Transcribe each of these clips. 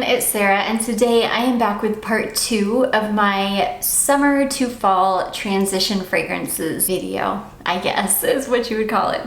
it's Sarah, and today I am back with part 2 of my summer to fall transition fragrances video, I guess is what you would call it.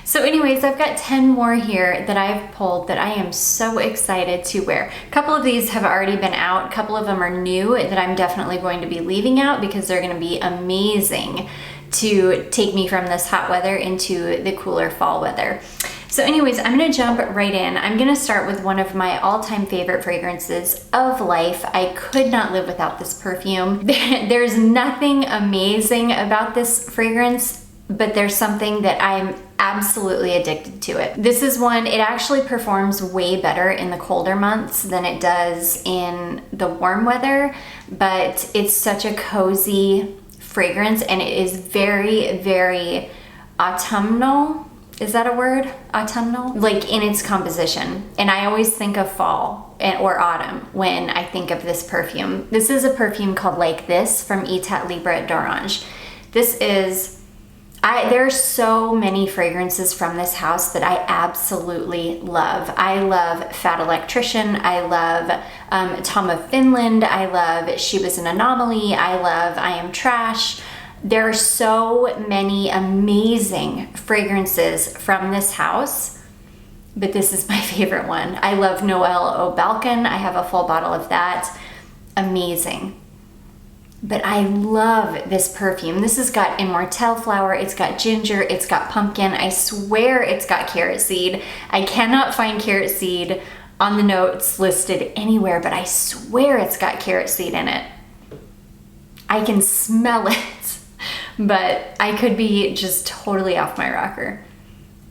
So anyways, I've got 10 more here that I've pulled that I am so excited to wear. A couple of these have already been out, a couple of them are new that I'm definitely going to be leaving out because they're going to be amazing to take me from this hot weather into the cooler fall weather. So anyways, I'm gonna jump right in. I'm gonna start with one of my all-time favorite fragrances of life. I could not live without this perfume. There's nothing amazing about this fragrance, but there's something that I'm absolutely addicted to it. This is one, it actually performs way better in the colder months than it does in the warm weather, but it's such a cozy fragrance and it is very, very autumnal. Is that a word? Autumnal? Like in its composition. And I always think of fall or autumn when I think of this perfume. This is a perfume called Like This from Etat Libre d'Orange. This is, there are so many fragrances from this house that I absolutely love. I love Fat Electrician. I love Tom of Finland. I love She Was an Anomaly. I love I Am Trash. There are so many amazing fragrances from this house, but this is my favorite one. I love Noel au Balcon. I have a full bottle of that. Amazing. But I love this perfume. This has got immortelle flower, it's got ginger, it's got pumpkin. I swear it's got carrot seed. I cannot find carrot seed on the notes listed anywhere, but I swear it's got carrot seed in it. I can smell it. But I could be just totally off my rocker.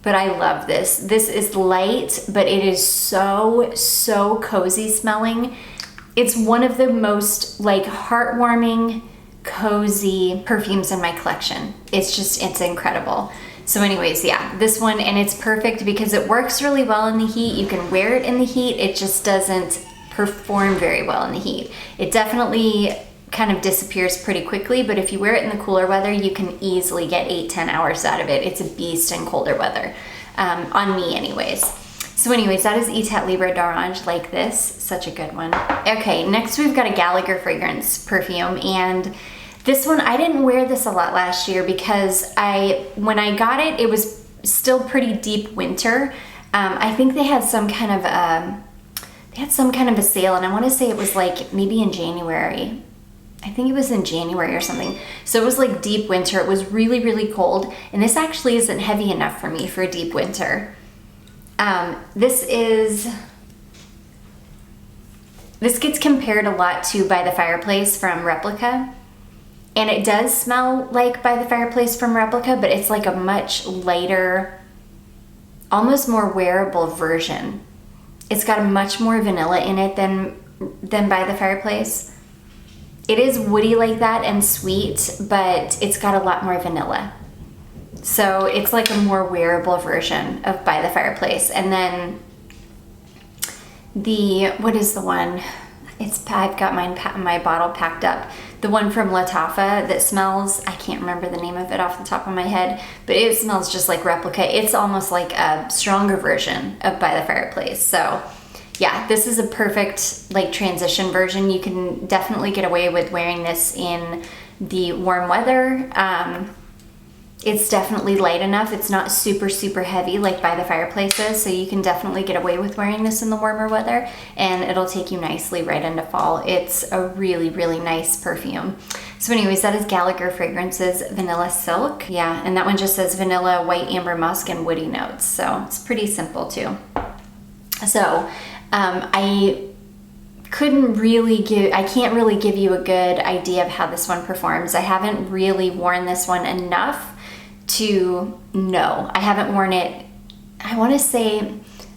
But I love this. This is light, but it is so cozy smelling. It's one of the most like heartwarming, cozy perfumes in my collection. It's incredible. So anyways, yeah, this one, and it's perfect because it works really well in the heat. You can wear it in the heat. It just doesn't perform very well in the heat. It definitely kind of disappears pretty quickly, but if you wear it in the cooler weather, you can easily get 8-10 hours out of it. It's a beast in colder weather, on me anyways. So anyways, that is Etat Libre d'Orange, Like This, such a good one. Okay, next we've got a Gallagher fragrance perfume, and this one, I didn't wear this a lot last year because when I got it, it was still pretty deep winter. I think they had some kind of a sale, and I want to say it was like maybe in January. I think it was in January or something. So it was like deep winter. It was really, really cold. And this actually isn't heavy enough for me for a deep winter. This gets compared a lot to By the Fireplace from Replica. And it does smell like By the Fireplace from Replica, but it's like a much lighter, almost more wearable version. It's got a much more vanilla in it than By the Fireplace. It is woody like that and sweet, but it's got a lot more vanilla. So it's like a more wearable version of By the Fireplace. And then what is the one? I've got my bottle packed up. The one from Lattafa that smells, I can't remember the name of it off the top of my head, but it smells just like Replica. It's almost like a stronger version of By the Fireplace. So yeah, this is a perfect like transition version. You can definitely get away with wearing this in the warm weather. It's definitely light enough. It's not super heavy like By the Fireplace is, so you can definitely get away with wearing this in the warmer weather, and it'll take you nicely right into fall. It's a really nice perfume. So anyways, that is Gallagher Fragrances Vanilla Silk. Yeah, and that one just says vanilla, white amber musk, and woody notes. So it's pretty simple too. So I can't really give you a good idea of how this one performs. I haven't really worn this one enough to know. I haven't worn it, I want to say,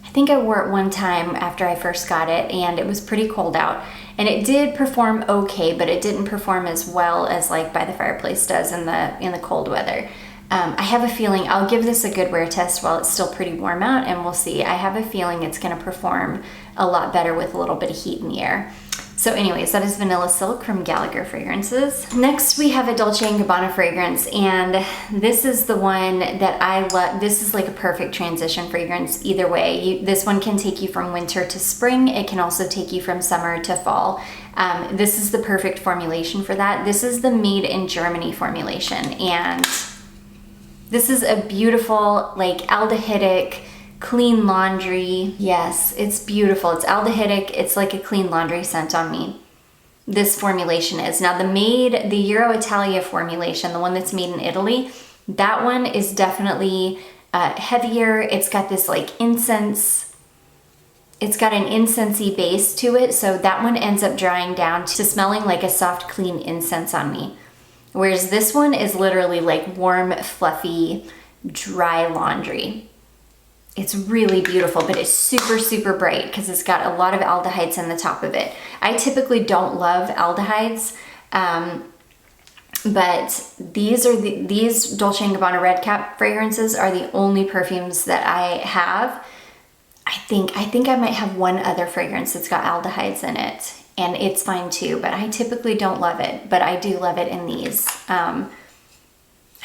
I think I wore it one time after I first got it, and it was pretty cold out. And it did perform okay, but it didn't perform as well as like By the Fireplace does in the cold weather. I have a feeling I'll give this a good wear test while it's still pretty warm out, and we'll see. I have a feeling it's going to perform a lot better with a little bit of heat in the air. So anyways, that is Vanilla Silk from Gallagher Fragrances. Next, we have a Dolce & Gabbana fragrance, and this is the one that I love. This is like a perfect transition fragrance either way. This one can take you from winter to spring. It can also take you from summer to fall. This is the perfect formulation for that. This is the Made in Germany formulation, and this is a beautiful, like, aldehydic, clean laundry. Yes, it's beautiful. It's aldehydic. It's like a clean laundry scent on me. This formulation is. Now the Euro Italia formulation, the one that's made in Italy, that one is definitely heavier. It's got this like incense. It's got an incensey base to it. So that one ends up drying down to smelling like a soft, clean incense on me. Whereas this one is literally like warm, fluffy, dry laundry. It's really beautiful, but it's super, super bright because it's got a lot of aldehydes in the top of it. I typically don't love aldehydes, but these Dolce & Gabbana Red Cap fragrances are the only perfumes that I have. I think I might have one other fragrance that's got aldehydes in it, and it's fine too, but I typically don't love it, but I do love it in these. I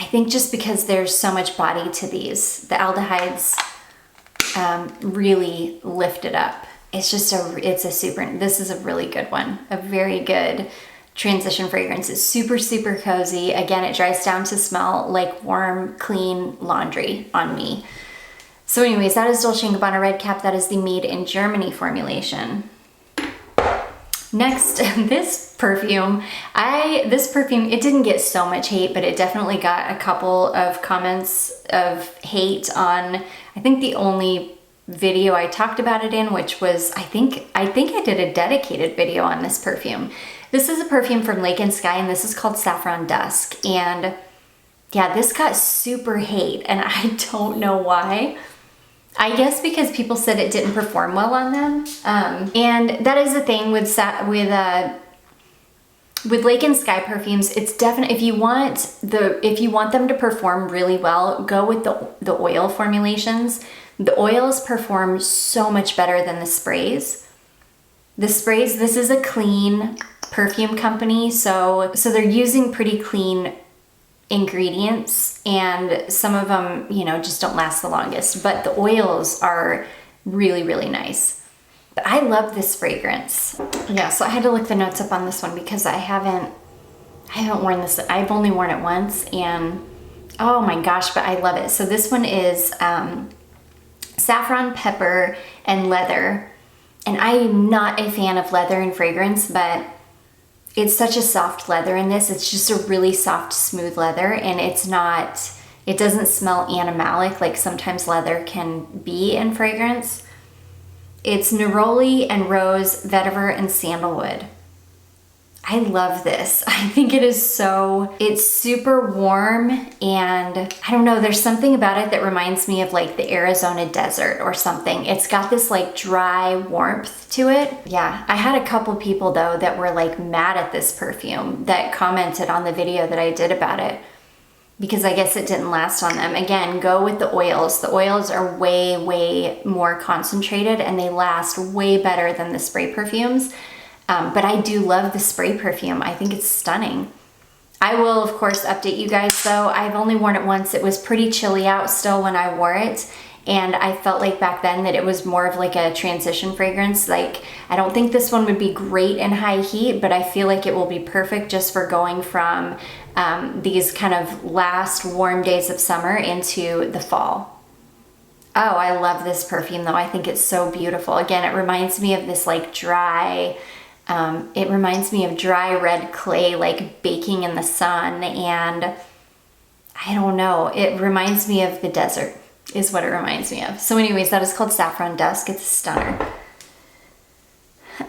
think just because there's so much body to these, the aldehydes really lift it up. This is a really good one. A very good transition fragrance. It's super, super cozy. Again, it dries down to smell like warm, clean laundry on me. So anyways, that is Dolce & Gabbana Red Cap. That is the Made in Germany formulation. Next, this perfume, it didn't get so much hate, but it definitely got a couple of comments of hate on, I think the only video I talked about it in, which was, I think I did a dedicated video on this perfume. This is a perfume from Lake and Sky, and this is called Saffron Dusk. And yeah, this got super hate, and I don't know why. I guess because people said it didn't perform well on them. And that is the thing with Lake and Sky perfumes. It's definitely, if you want them to perform really well, go with the oil formulations. The oils perform so much better than the sprays. This is a clean perfume company, so they're using pretty clean ingredients, and some of them, just don't last the longest, but the oils are really, really nice. But I love this fragrance. Yeah, so I had to look the notes up on this one because I haven't worn this. I've only worn it once, and oh my gosh, but I love it. So this one is saffron, pepper, and leather. And I am not a fan of leather in fragrance, but it's such a soft leather in this. It's just a really soft, smooth leather, and it doesn't smell animalic like sometimes leather can be in fragrance. It's neroli and rose, vetiver, and sandalwood. I love this. I think it's super warm, and I don't know, there's something about it that reminds me of like the Arizona desert or something. It's got this like dry warmth to it. Yeah, I had a couple people though that were like mad at this perfume that commented on the video that I did about it because I guess it didn't last on them. Again, go with the oils. The oils are way, way more concentrated, and they last way better than the spray perfumes. But I do love the spray perfume. I think it's stunning. I will, of course, update you guys though. I've only worn it once. It was pretty chilly out still when I wore it. And I felt like back then that it was more of like a transition fragrance. Like, I don't think this one would be great in high heat, but I feel like it will be perfect just for going from these kind of last warm days of summer into the fall. Oh, I love this perfume though. I think it's so beautiful. Again, it reminds me of this like dry, it reminds me of dry red clay, like baking in the sun, and I don't know, it reminds me of the desert is what it reminds me of. So anyways, that is called Saffron Dusk. It's a stunner.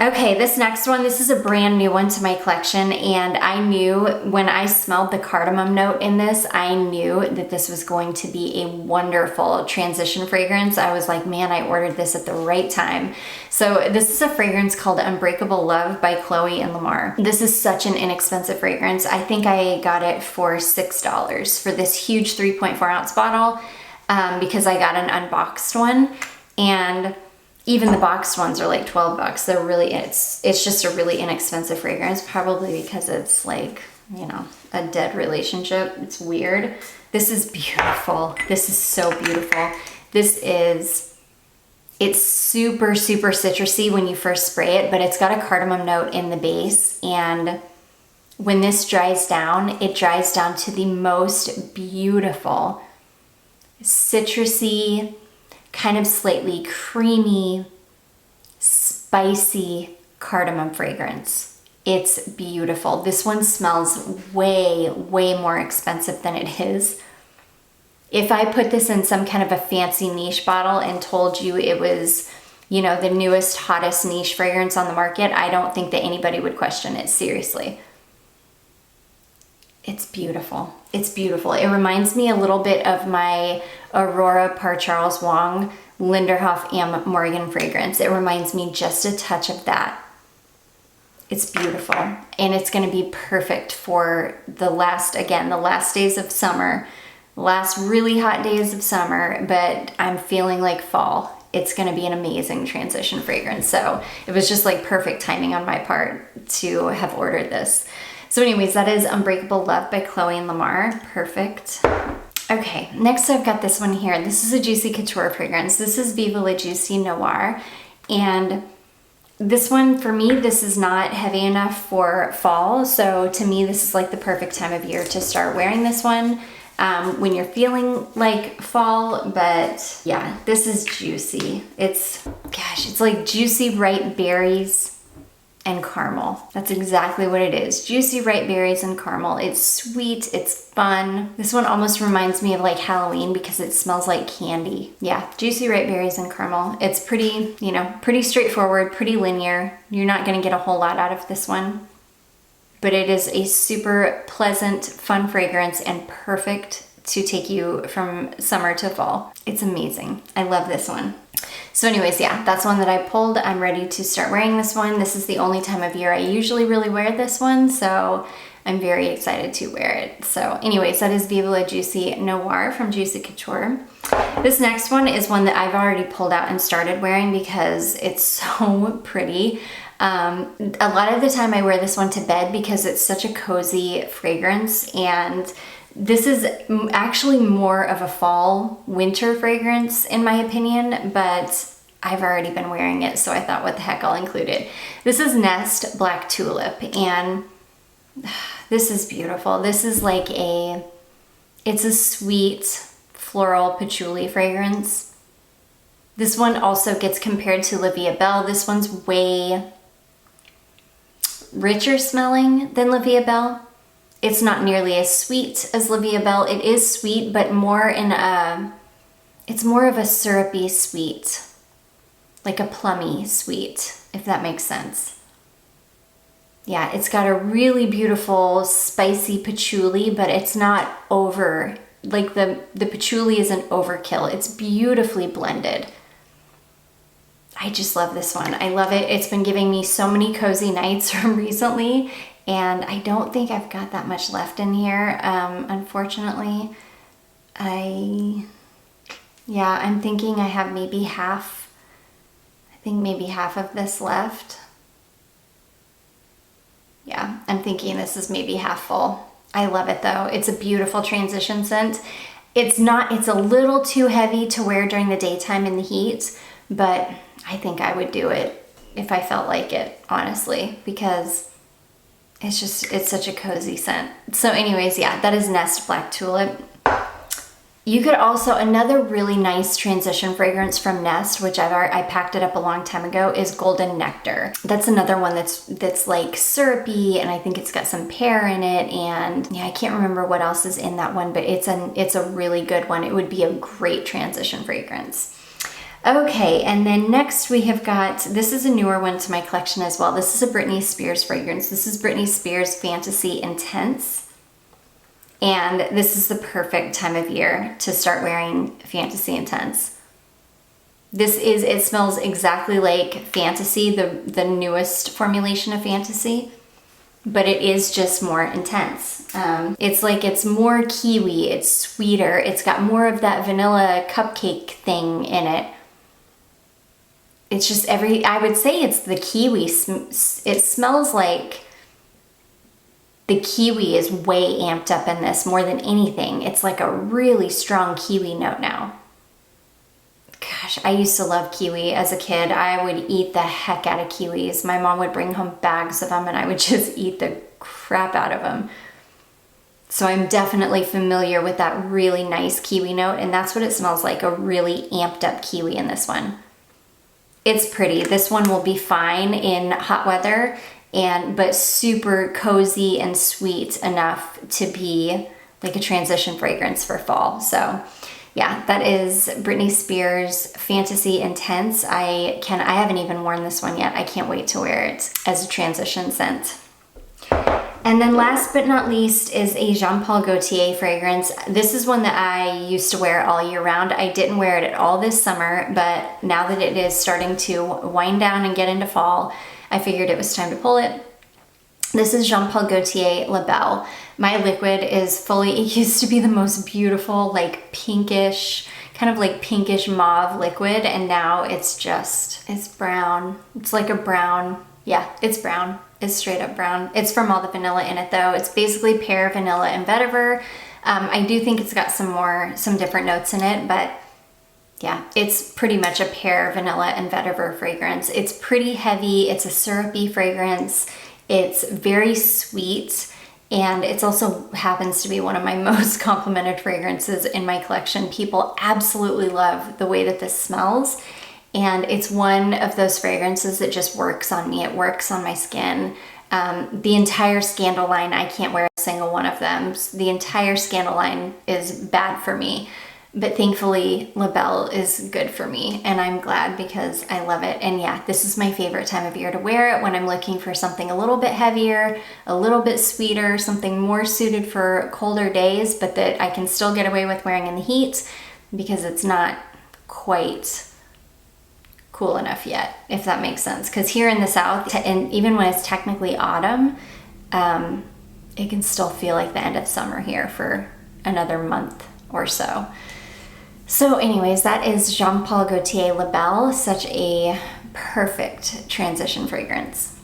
Okay, this next one, this is a brand new one to my collection, and I knew when I smelled the cardamom note in this, I knew that this was going to be a wonderful transition fragrance. I was like, man, I ordered this at the right time. So this is a fragrance called Unbreakable Love by Chloe and Lamar. This is such an inexpensive fragrance. I think I got it for $6 for this huge 3.4 ounce bottle because I got an unboxed one. And Even the boxed ones are like 12 bucks. They're really, it's just a really inexpensive fragrance, probably because it's like, you know, a dead relationship. It's weird. This is beautiful. This is so beautiful. It's super, super citrusy when you first spray it, but it's got a cardamom note in the base. And when this dries down, it dries down to the most beautiful, citrusy, kind of slightly creamy, spicy cardamom fragrance. It's beautiful. This one smells way, way more expensive than it is. If I put this in some kind of a fancy niche bottle and told you it was, you know, the newest, hottest niche fragrance on the market, I don't think that anybody would question it, seriously. It's beautiful. It's beautiful. It reminds me a little bit of my Aurora Par Charles Wong Linderhof and Morgan fragrance. It reminds me just a touch of that. It's beautiful. And it's going to be perfect for the last days of summer, last really hot days of summer, but I'm feeling like fall. It's going to be an amazing transition fragrance. So it was just like perfect timing on my part to have ordered this. So anyways, that is Unbreakable Love by Chloe and Lamar. Perfect. Okay, next I've got this one here. This is a Juicy Couture fragrance. This is Viva La Juicy Noir. And this one, for me, this is not heavy enough for fall. So to me, this is like the perfect time of year to start wearing this one when you're feeling like fall. But yeah, this is juicy. It's like juicy ripe berries and caramel. That's exactly what it is. Juicy ripe berries and caramel. It's sweet, it's fun. This one almost reminds me of like Halloween because it smells like candy. Yeah, juicy ripe berries and caramel. It's pretty, you know, pretty straightforward, pretty linear. You're not gonna get a whole lot out of this one, but it is a super pleasant, fun fragrance and perfect to take you from summer to fall. It's amazing. I love this one. So anyways, yeah, that's one that I pulled. I'm ready to start wearing this one. This is the only time of year I usually really wear this one, so I'm very excited to wear it. So anyways, that is Viva La Juicy Noir from Juicy Couture. This next one is one that I've already pulled out and started wearing because it's so pretty. A lot of the time I wear this one to bed because it's such a cozy fragrance, and this is actually more of a fall winter fragrance in my opinion, but I've already been wearing it, so I thought what the heck, I'll include it. This is Nest Black Tulip, and this is beautiful. This is like it's a sweet floral patchouli fragrance. This one also gets compared to La Vie Belle. This one's way richer smelling than La Vie Belle. It's not nearly as sweet as La Vie Belle. It is sweet, but more it's more of a syrupy sweet, like a plummy sweet, if that makes sense. Yeah, it's got a really beautiful spicy patchouli, but it's not over, like the patchouli isn't overkill. It's beautifully blended. I just love this one. I love it. It's been giving me so many cozy nights recently, and I don't think I've got that much left in here, unfortunately. I'm thinking I have maybe half of this left. Yeah, I'm thinking this is maybe half full. I love it though. It's a beautiful transition scent. It's a little too heavy to wear during the daytime in the heat, but I think I would do it if I felt like it, honestly, because it's such a cozy scent. So anyways, yeah, that is Nest Black Tulip. You could also, another really nice transition fragrance from Nest, which I packed it up a long time ago, is Golden Nectar. That's another one that's like syrupy, and I think it's got some pear in it, and yeah, I can't remember what else is in that one, but it's a really good one. It would be a great transition fragrance. Okay, and then next we have got, this is a newer one to my collection as well. This is a Britney Spears fragrance. This is Britney Spears Fantasy Intense. And this is the perfect time of year to start wearing Fantasy Intense. It smells exactly like Fantasy, the newest formulation of Fantasy, but it is just more intense. It's more kiwi, it's sweeter, it's got more of that vanilla cupcake thing in it. it's just I would say it's the kiwi. It smells like the kiwi is way amped up in this more than anything. It's like a really strong kiwi note now. Gosh, I used to love kiwi as a kid. I would eat the heck out of kiwis. My mom would bring home bags of them and I would just eat the crap out of them. So I'm definitely familiar with that really nice kiwi note, and that's what it smells like, a really amped up kiwi in this one. It's pretty. This one will be fine in hot weather, but super cozy and sweet enough to be like a transition fragrance for fall. So yeah, that is Britney Spears Fantasy Intense. I haven't even worn this one yet. I can't wait to wear it as a transition scent. And then last but not least is a Jean Paul Gaultier fragrance. This is one that I used to wear all year round. I didn't wear it at all this summer, but now that it is starting to wind down and get into fall, I figured it was time to pull it. This is Jean Paul Gaultier La Belle. My liquid is it used to be the most beautiful, like pinkish, kind of like pinkish mauve liquid, and now it's brown. It's like a brown, yeah, it's brown. It's straight up brown. It's from all the vanilla in it though. It's basically pear, vanilla, and vetiver. I do think it's got some different notes in it, but yeah, it's pretty much a pear, vanilla, and vetiver fragrance. It's pretty heavy. It's a syrupy fragrance. It's very sweet, and it also happens to be one of my most complimented fragrances in my collection. People absolutely love the way that this smells. And it's one of those fragrances that just works on me. It works on my skin. The entire Scandal line, I can't wear a single one of them. The entire Scandal line is bad for me. But thankfully, La Belle is good for me. And I'm glad because I love it. And yeah, this is my favorite time of year to wear it, when I'm looking for something a little bit heavier, a little bit sweeter, something more suited for colder days, but that I can still get away with wearing in the heat because it's not quite cool enough yet, if that makes sense. Because here in the South, and even when it's technically autumn, it can still feel like the end of summer here for another month or so. So anyways, that is Jean Paul Gaultier La Belle, such a perfect transition fragrance.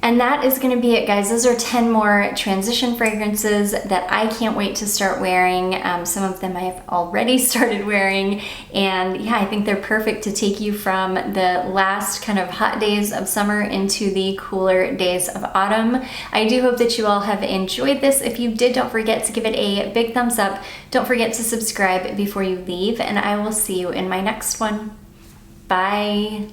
And that is gonna be it, guys. Those are 10 more transition fragrances that I can't wait to start wearing. Some of them I've already started wearing. And yeah, I think they're perfect to take you from the last kind of hot days of summer into the cooler days of autumn. I do hope that you all have enjoyed this. If you did, don't forget to give it a big thumbs up. Don't forget to subscribe before you leave, and I will see you in my next one. Bye.